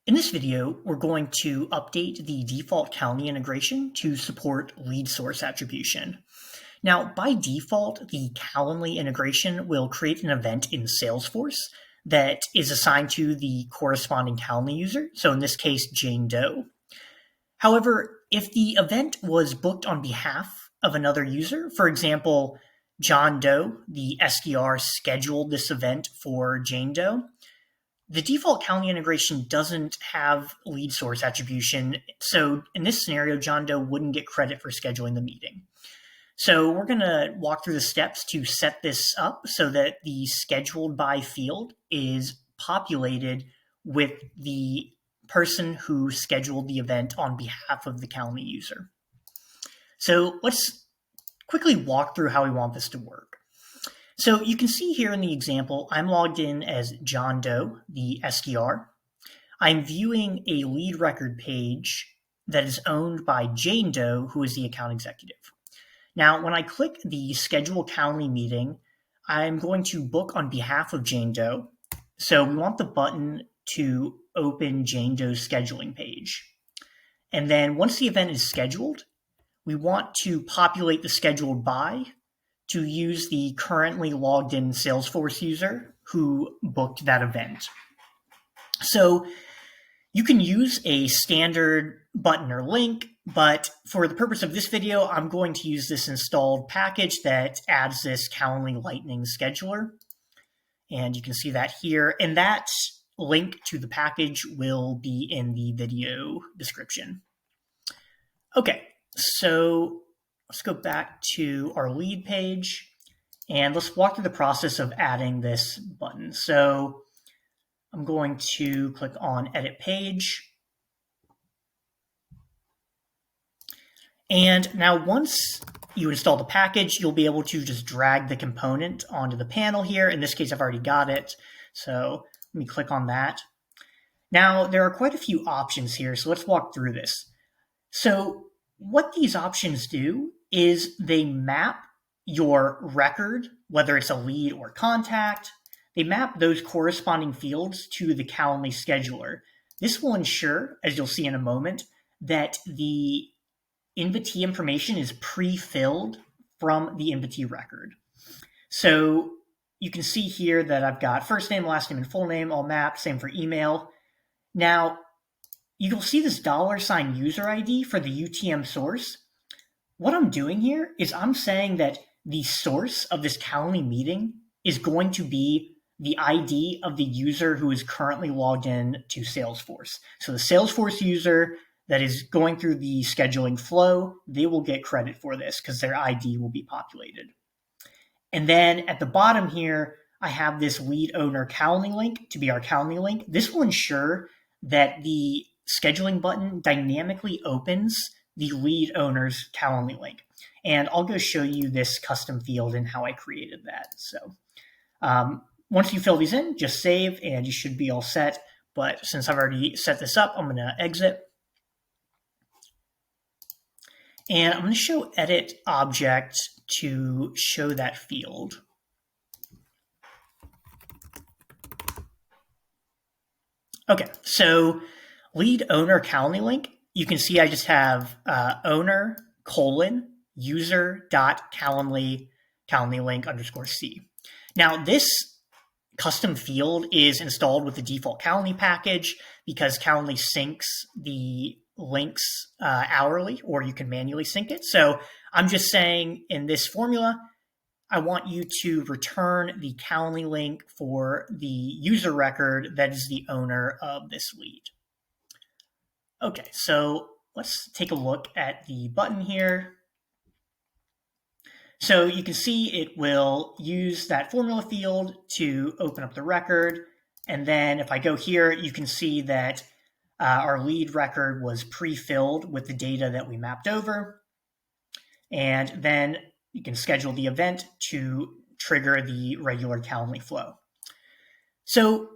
In this video, we're going to update the default Calendly integration to support lead source attribution. Now, by default, the Calendly integration will create an event in Salesforce that is assigned to the corresponding Calendly user, so in this case, Jane Doe. However, if the event was booked on behalf of another user, for example, John Doe, the SDR scheduled this event for Jane Doe, the default Calendly integration doesn't have lead source attribution, so in this scenario, John Doe wouldn't get credit for scheduling the meeting. So we're going to walk through the steps to set this up so that the scheduled by field is populated with the person who scheduled the event on behalf of the Calendly user. So let's quickly walk through how we want this to work. So you can see here in the example, I'm logged in as John Doe, the SDR. I'm viewing a lead record page that is owned by Jane Doe, who is the account executive. Now, when I click the schedule Calendly meeting, I'm going to book on behalf of Jane Doe. So we want the button to open Jane Doe's scheduling page. And then once the event is scheduled, we want to populate the scheduled by to use the currently logged in Salesforce user who booked that event. So you can use a standard button or link, but for the purpose of this video, I'm going to use this installed package that adds this Calendly Lightning scheduler. And you can see that here. And that link to the package will be in the video description. Okay, so let's go back to our lead page and let's walk through the process of adding this button. So I'm going to click on Edit Page. And now once you install the package, you'll be able to just drag the component onto the panel here. In this case, I've already got it. So let me click on that. Now, there are quite a few options here, so let's walk through this. So what these options do is they map your record, whether it's a lead or contact, they map those corresponding fields to the Calendly scheduler. This will ensure, as you'll see in a moment, that the invitee information is pre-filled from the invitee record. So you can see here that I've got first name, last name, and full name all mapped, same for email. Now, you'll see this $ user ID for the UTM source. What I'm doing here is I'm saying that the source of this Calendly meeting is going to be the ID of the user who is currently logged in to Salesforce. So the Salesforce user that is going through the scheduling flow, they will get credit for this because their ID will be populated. And then at the bottom here, I have this lead owner Calendly link to be our Calendly link. This will ensure that the scheduling button dynamically opens the lead owner's Calendly link. And I'll go show you this custom field and how I created that. So once you fill these in, just save and you should be all set. But since I've already set this up, I'm going to exit. And I'm going to show edit object to show that field. Okay, so lead owner Calendly link, you can see I just have owner : user.calendly link _c. Now this custom field is installed with the default Calendly package because Calendly syncs the links hourly, or you can manually sync it. So I'm just saying in this formula, I want you to return the Calendly link for the user record that is the owner of this lead. Okay, so let's take a look at the button here. So you can see it will use that formula field to open up the record. And then if I go here, you can see that our lead record was pre-filled with the data that we mapped over. And then you can schedule the event to trigger the regular Calendly flow. So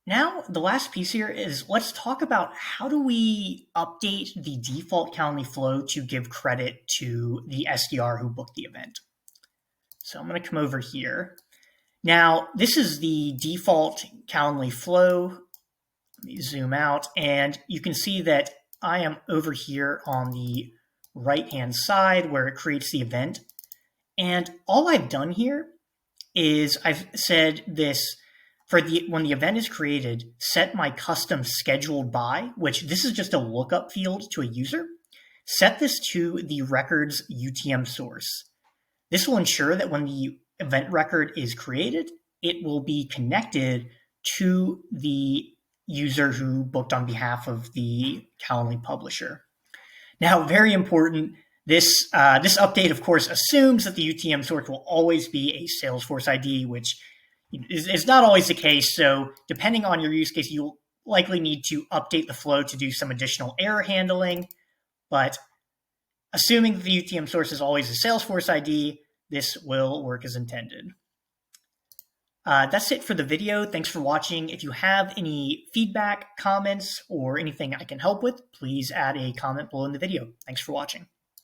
now the last piece here is let's talk about how do we update the default Calendly flow to give credit to the SDR who booked the event. So I'm going to come over here. Now, this is the default Calendly flow. Let me zoom out, and you can see that I am over here on the right-hand side where it creates the event. And all I've done here is I've said this for when the event is created, set my custom scheduled by, which this is just a lookup field to a user. Set this to the record's UTM source. This will ensure that when the event record is created, it will be connected to the user who booked on behalf of the Calendly publisher. Now, very important, this update, of course, assumes that the UTM source will always be a Salesforce ID, which is not always the case. So depending on your use case, you'll likely need to update the flow to do some additional error handling. But assuming that the UTM source is always a Salesforce ID, this will work as intended. That's it for the video. Thanks for watching. If you have any feedback, comments, or anything I can help with, please add a comment below in the video. Thanks for watching.